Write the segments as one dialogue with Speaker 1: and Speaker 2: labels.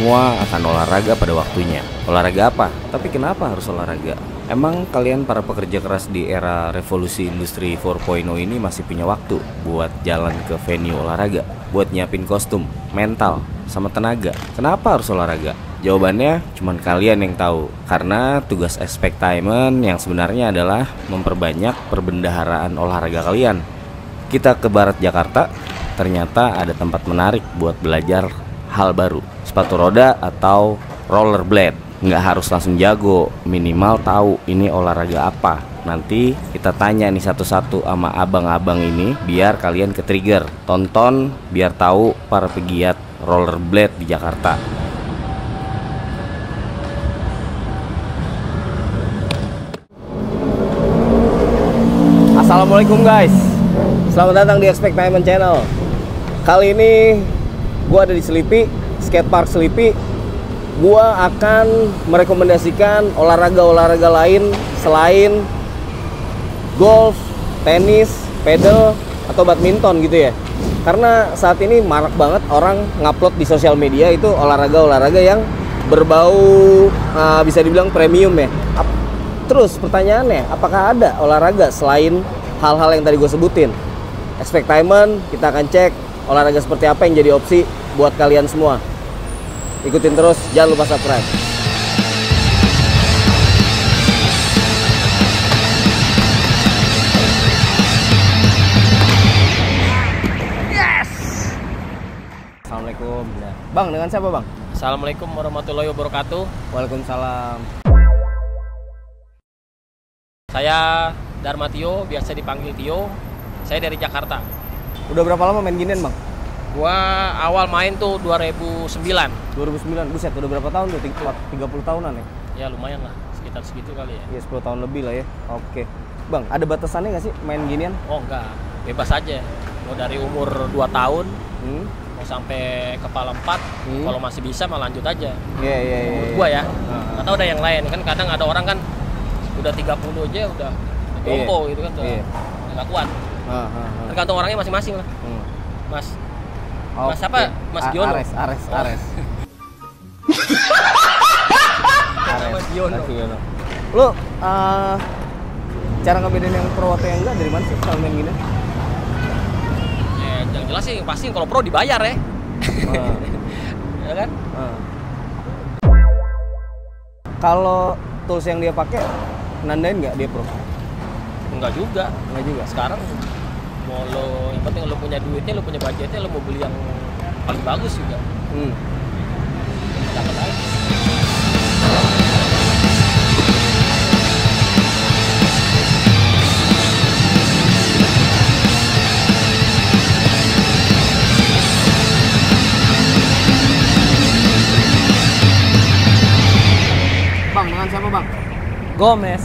Speaker 1: semua akan olahraga pada waktunya. Olahraga apa? Tapi kenapa harus olahraga? Emang kalian para pekerja keras di era revolusi industri 4.0 ini masih punya waktu buat jalan ke venue olahraga, buat nyiapin kostum, mental, sama tenaga? Kenapa harus olahraga? Jawabannya cuman kalian yang tahu. Karena tugas Expectainment yang sebenarnya adalah memperbanyak perbendaharaan olahraga kalian. Kita ke barat Jakarta, ternyata ada tempat menarik buat belajar hal baru. Sepatu roda atau rollerblade. Nggak harus langsung jago, minimal tahu ini olahraga apa. Nanti kita tanya nih satu-satu sama abang-abang ini biar kalian ke-trigger. Tonton biar tahu para pegiat rollerblade di Jakarta. Assalamualaikum guys, selamat datang di Expectainment Channel. Kali ini gue ada di Selipi, skatepark Selipi. Gua akan merekomendasikan olahraga-olahraga lain selain golf, tenis, pedal, atau badminton gitu ya. Karena saat ini marak banget orang ngupload di sosial media itu olahraga-olahraga yang berbau bisa dibilang premium ya. Terus pertanyaannya, apakah ada olahraga selain hal-hal yang tadi gue sebutin? Expectainment, kita akan cek olahraga seperti apa yang jadi opsi buat kalian semua. Ikutin terus, jangan lupa subscribe. Yes! Assalamualaikum. Bang, dengan siapa bang?
Speaker 2: Assalamualaikum warahmatullahi wabarakatuh.
Speaker 1: Waalaikumsalam.
Speaker 2: Saya Dharma Tio, biasa dipanggil Tio. Saya dari Jakarta.
Speaker 1: Udah berapa lama main ginian bang?
Speaker 2: Gua awal main tuh 2009.
Speaker 1: 2009, buset udah berapa tahun tuh? 30 tahunan ya?
Speaker 2: Ya lumayan lah, sekitar segitu kali ya.
Speaker 1: Ya 10 tahun lebih lah ya. Oke. Bang, ada batasannya nggak sih main ginian?
Speaker 2: Oh enggak, bebas aja. Mau dari umur 2 tahun, mau sampai kepala 4, kalau masih bisa mah lanjut aja.
Speaker 1: Iya.
Speaker 2: Menurut gua ya. Nggak tahu ada yang lain, kan kadang ada orang kan udah 30 aja udah jompo gitu kan, udah nggak kuat. Tergantung orangnya masing-masing lah. Mas apa? Mas Giono? Ares. Mas Giono.
Speaker 1: Lu cara ngebedain yang pro atau yang enggak dari mana sih kalau main gini?
Speaker 2: Ya, yang jelas sih pasti kalau pro dibayar ya. Ya kan?
Speaker 1: Kalau tools yang dia pakai nandain nggak dia pro?
Speaker 2: Enggak juga. Sekarang mau lo, yang penting lo punya duitnya, lo punya budgetnya, lo mau beli yang paling bagus juga. Dapat aja.
Speaker 1: Bang, dengan siapa bang?
Speaker 3: Gomez.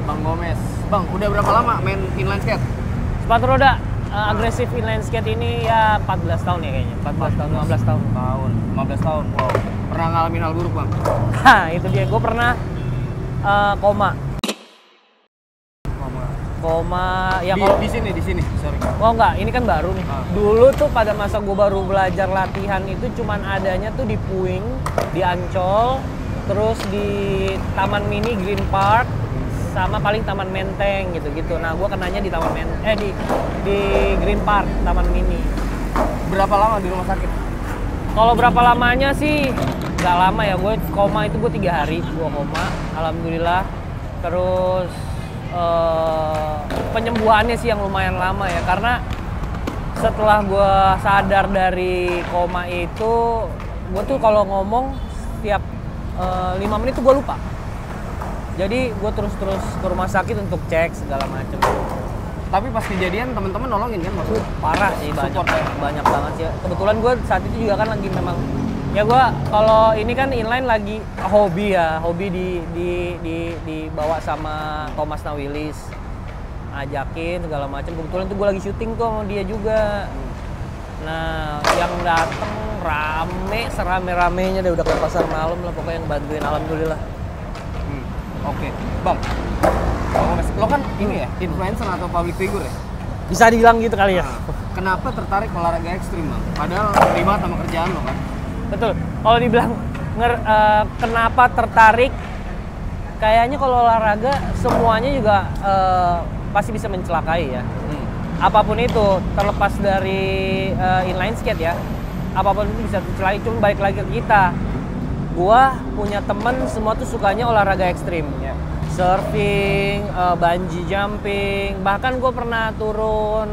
Speaker 1: Bang Gomez. Bang, udah berapa lama main inline skate?
Speaker 3: Sepatu roda agresif inline skate ini ya 14 tahun ya kayaknya. 15 tahun.
Speaker 1: 15 tahun. Wow. Pernah ngalamin hal buruk, Bang?
Speaker 3: Hah, itu dia. Gue pernah koma ya kalau
Speaker 1: di sini. Sorry.
Speaker 3: Oh enggak, ini kan baru nih. Dulu tuh pada masa gue baru belajar latihan itu cuman adanya tuh di Puing, di Ancol, terus di Taman Mini Green Park, sama paling Taman Menteng gitu-gitu. Nah, gue kenanya di di Green Park, Taman Mini.
Speaker 1: Berapa lama di rumah sakit?
Speaker 3: Kalau berapa lamanya sih nggak lama ya. Gue koma itu gue 3 hari gue koma, alhamdulillah. Terus penyembuhannya sih yang lumayan lama ya, karena setelah gue sadar dari koma itu, gue tuh kalau ngomong setiap 5 menit tuh gue lupa. Jadi gue terus ke rumah sakit untuk cek segala macam.
Speaker 1: Tapi pas kejadian temen-temen nolongin kan maksudnya?
Speaker 3: Parah sih, banyak banget sih. Kebetulan gue saat itu juga kan lagi memang ya, gue kalau ini kan inline lagi hobi dibawa sama Thomas Nawilis, ajakin segala macam. Kebetulan tuh gue lagi syuting tuh sama dia juga. Nah, yang dateng serame-ramenya deh, udah ke pasar malam lah pokoknya, yang bantuin, alhamdulillah.
Speaker 1: Oke. Bang, lo kan ini ya, influencer atau public figure ya?
Speaker 3: Bisa dibilang gitu kali ya.
Speaker 1: Kenapa tertarik olahraga ekstrim, Bang? Padahal ribet sama kerjaan lo kan?
Speaker 3: Betul. Kalau dibilang kenapa tertarik? Kayaknya kalau olahraga semuanya juga pasti bisa mencelakai ya. Apapun itu, terlepas dari inline skate ya, apapun itu bisa mencelakai. Cuma balik lagi ke kita. Gua punya temen semua tuh sukanya olahraga ekstrim. Surfing, bungee jumping, bahkan gue pernah turun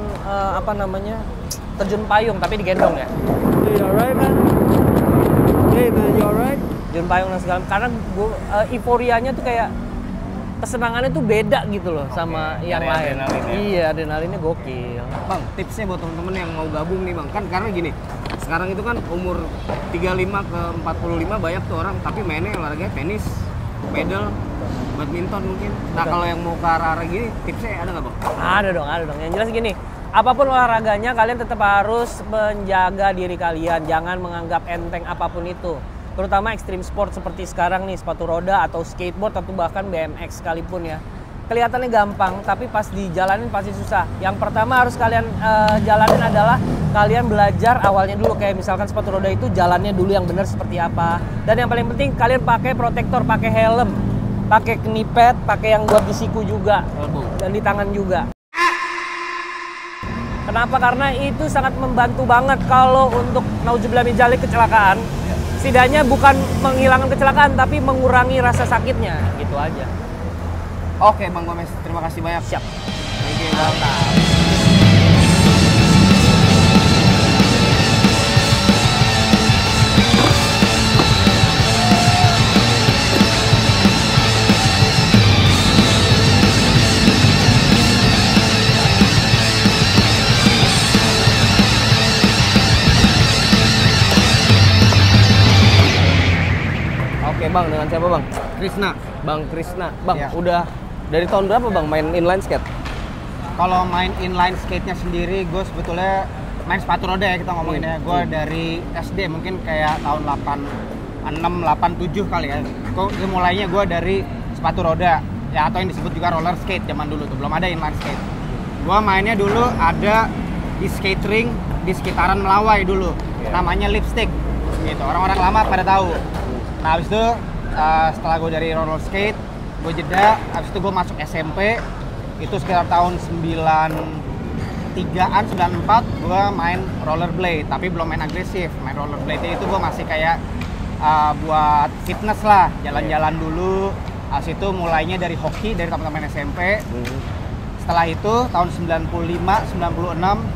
Speaker 3: terjun payung tapi digendong ya.
Speaker 4: You alright, man? Hey man, you alright?
Speaker 3: Terjun payung dan segala, karena gue euforianya tuh kayak kesenangannya tuh beda gitu loh sama yang lain. Iya, adrenalinnya gokil.
Speaker 4: Bang, tipsnya buat temen-temen yang mau gabung nih bang, kan karena gini, sekarang itu kan umur 35 ke 45 banyak tuh orang tapi mainnya olahraga tenis, pedal, badminton mungkin. Nah kalau yang mau ke arah-arah gini, tipsnya ada nggak bang?
Speaker 3: Ada dong. Yang jelas gini, apapun olahraganya kalian tetap harus menjaga diri kalian. Jangan menganggap enteng apapun itu. Terutama ekstrim sport seperti sekarang nih, sepatu roda atau skateboard atau bahkan BMX sekalipun ya. Kelihatannya gampang, tapi pas dijalanin pasti susah. Yang pertama harus kalian jalanin adalah kalian belajar awalnya dulu. Kayak misalkan sepatu roda itu jalannya dulu yang benar seperti apa. Dan yang paling penting kalian pakai protektor, pakai helm, pakai knee pad, pakai yang buat di siku juga dan di tangan juga. Kenapa? Karena itu sangat membantu banget kalau untuk nauzubillah min dzalik kecelakaan. Setidaknya bukan menghilangkan kecelakaan tapi mengurangi rasa sakitnya, gitu aja.
Speaker 4: Oke Bang Gomez, terima kasih banyak.
Speaker 3: Siap.
Speaker 4: Thank you Bang.
Speaker 1: Oke bang, dengan siapa bang?
Speaker 4: Krisna.
Speaker 1: Bang Krisna. Bang,
Speaker 4: Ya.
Speaker 1: udah dari tahun berapa bang main inline skate?
Speaker 4: Kalau main inline skate-nya sendiri, gue sebetulnya main sepatu roda ya kita ngomonginnya. Gue dari SD mungkin kayak tahun 86, 87 kali ya. Gue mulainya gue dari sepatu roda ya, atau yang disebut juga roller skate zaman dulu tuh, belum ada inline skate. Gue mainnya dulu ada di skate ring di sekitaran Melawai dulu, namanya Lipstick gitu. Orang-orang lama pada tahu. Nah habis itu setelah gue dari roller skate, gue jeda, habis itu gue masuk SMP, itu sekitar tahun 93-an, 94, gue main rollerblade, tapi belum main agresif. Main rollerblade itu gue masih kayak buat fitness lah, jalan-jalan dulu. Habis itu mulainya dari hoki, dari teman-teman SMP. Setelah itu tahun 95, 96,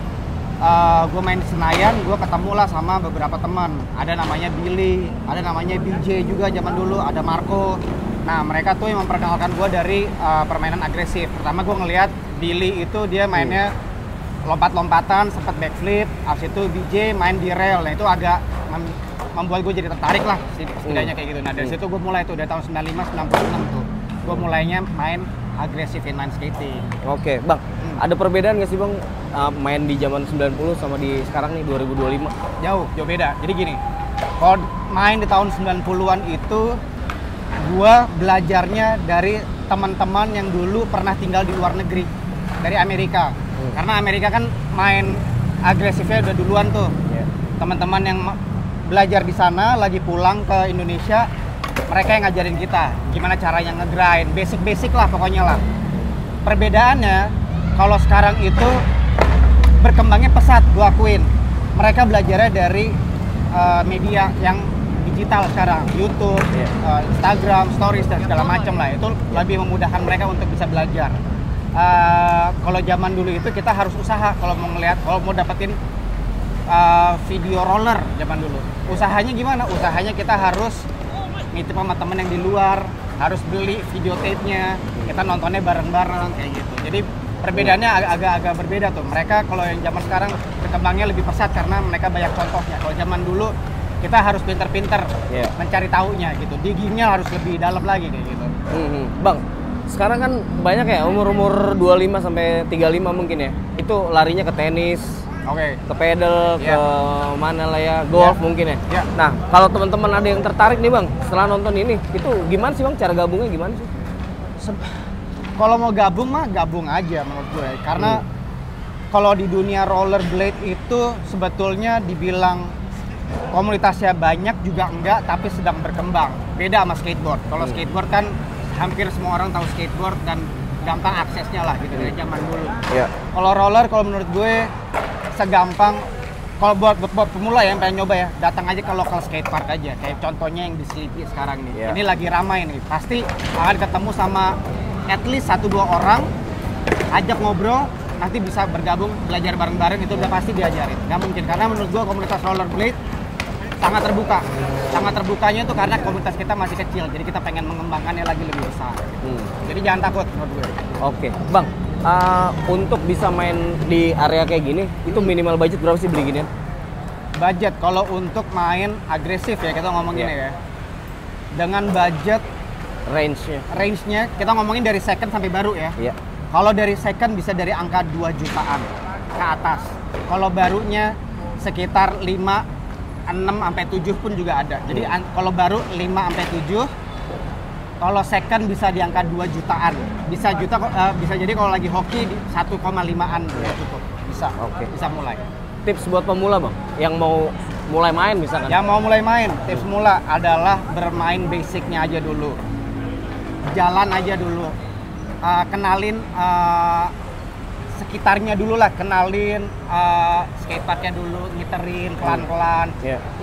Speaker 4: gue main di Senayan, gue ketemu lah sama beberapa teman. Ada namanya Billy, ada namanya BJ juga zaman dulu, ada Marco. Nah mereka tuh yang memperkenalkan gue dari permainan agresif. Pertama gue ngelihat Billy itu dia mainnya lompat-lompatan, sempat backflip. Habis itu BJ main di rail, nah itu agak membuat gue jadi tertarik lah setidaknya kayak gitu. Nah dari situ gue mulai tuh dari tahun 95, 96 tuh gue mulainya main agresif inline skating.
Speaker 1: Oke bang, ada perbedaan nggak sih bang main di zaman 90 sama di sekarang nih 2025?
Speaker 4: Jauh beda. Jadi gini, kalau main di tahun 90-an itu gua belajarnya dari teman-teman yang dulu pernah tinggal di luar negeri, dari Amerika. Karena Amerika kan main agresifnya udah duluan tuh. Teman-teman yang belajar di sana lagi pulang ke Indonesia, mereka yang ngajarin kita gimana caranya ngegrind, basic-basic lah pokoknya lah. Perbedaannya kalau sekarang itu berkembangnya pesat, gue akuin. Mereka belajarnya dari media yang digital sekarang, YouTube, Instagram, Stories dan segala macam lah. Itu lebih memudahkan mereka untuk bisa belajar. Kalau zaman dulu itu kita harus usaha kalau mau dapetin video roller zaman dulu. Usahanya gimana? Usahanya kita harus nitip sama temen yang di luar, harus beli videotape-nya, kita nontonnya bareng-bareng kayak gitu. Jadi perbedaannya agak-agak berbeda tuh. Mereka kalau yang zaman sekarang berkembangnya lebih pesat karena mereka banyak contohnya. Kalau zaman dulu kita harus pinter-pinter mencari taunya gitu. Diggingnya harus lebih dalam lagi kayak gitu.
Speaker 1: Bang, sekarang kan banyak ya umur-umur 25 sampai 35 mungkin ya. Itu larinya ke tenis, ke pedal, ke mana lah ya, golf mungkin ya. Nah, kalau teman-teman ada yang tertarik nih bang, setelah nonton ini, itu gimana sih bang? Cara gabungnya gimana sih?
Speaker 4: Kalau mau gabung mah gabung aja menurut gue. Karena kalau di dunia rollerblade itu sebetulnya dibilang komunitasnya banyak juga enggak, tapi sedang berkembang. Beda sama skateboard. Kalau skateboard kan hampir semua orang tahu skateboard dan gampang aksesnya lah gitu dari zaman dulu. Kalau roller, kalau menurut gue segampang, kalau buat pemula ya yang pengen nyoba ya, datang aja ke local skatepark aja. Kayak contohnya yang di Sleepy sekarang nih. Ini lagi ramai nih. Pasti akan ketemu sama at least 1-2 orang, ajak ngobrol, nanti bisa bergabung, belajar bareng-bareng, itu udah pasti diajarin. Nggak mungkin, karena menurut gue komunitas rollerblade sangat terbuka. Sangat terbukanya itu karena komunitas kita masih kecil, jadi kita pengen mengembangkannya lagi lebih besar. Jadi jangan takut menurut gue.
Speaker 3: Oke, Bang, untuk bisa main di area kayak gini, itu minimal budget berapa sih beli ginian?
Speaker 4: Budget, kalau untuk main agresif ya kita ngomongin ya. Dengan budget range-nya kita ngomongin dari second sampai baru ya. Kalau dari second bisa dari angka 2 jutaan ke atas. Kalau barunya sekitar 5, 6 sampai 7 pun juga ada. Jadi kalau baru 5 sampai 7, kalau second bisa di angka 2 jutaan. Bisa jadi kalau lagi hoki di 1,5-an cukup. Bisa. Bisa mulai.
Speaker 3: Tips buat pemula, Bang, yang mau mulai main misalkan.
Speaker 4: Yang mau mulai main, tips mula adalah bermain basicnya aja dulu. Jalan aja dulu. Kenalin sekitarnya dulu lah, kenalin skateparknya dulu, ngiterin pelan-pelan.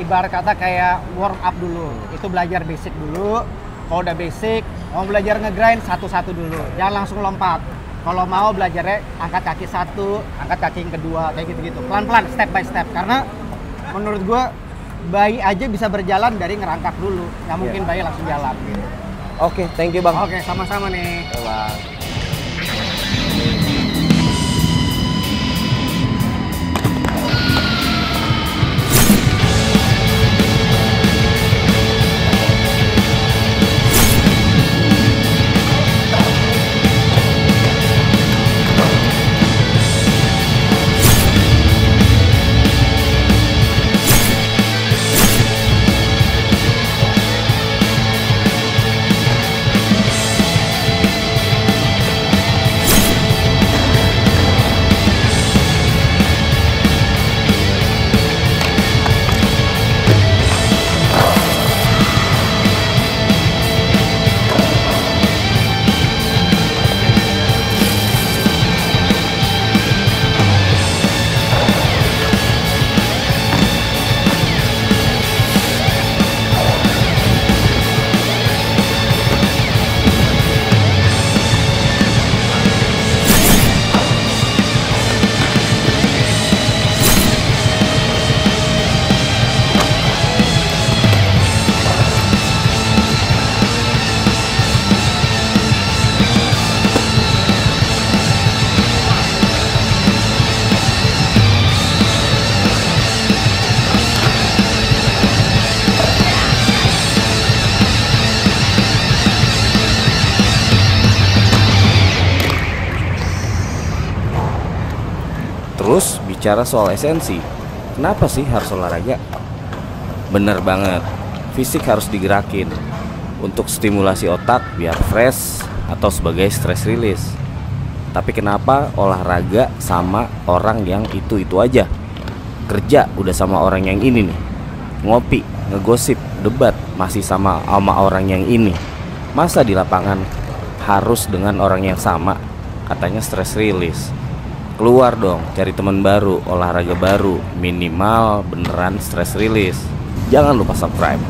Speaker 4: Ibarat kata kayak warm up dulu, itu belajar basic dulu. Kalau udah basic, mau belajar ngegrind satu-satu dulu, jangan langsung lompat. Kalau mau belajarnya angkat kaki satu, angkat kaki yang kedua, kayak gitu-gitu, pelan-pelan, step by step. Karena menurut gue bayi aja bisa berjalan dari ngerangkak dulu, nggak mungkin bayi langsung jalan gitu.
Speaker 3: Oke, thank you, Bang.
Speaker 4: Oke, sama-sama nih.
Speaker 3: Bang.
Speaker 1: Terus bicara soal esensi, kenapa sih harus olahraga? Bener banget, fisik harus digerakin untuk stimulasi otak biar fresh atau sebagai stress release. Tapi kenapa olahraga sama orang yang itu-itu aja? Kerja udah sama orang yang ini nih, ngopi, ngegosip, debat masih sama orang yang ini. Masa di lapangan harus dengan orang yang sama? Katanya stress release. Keluar dong, cari teman baru, olahraga baru, minimal beneran stress release. Jangan lupa subscribe.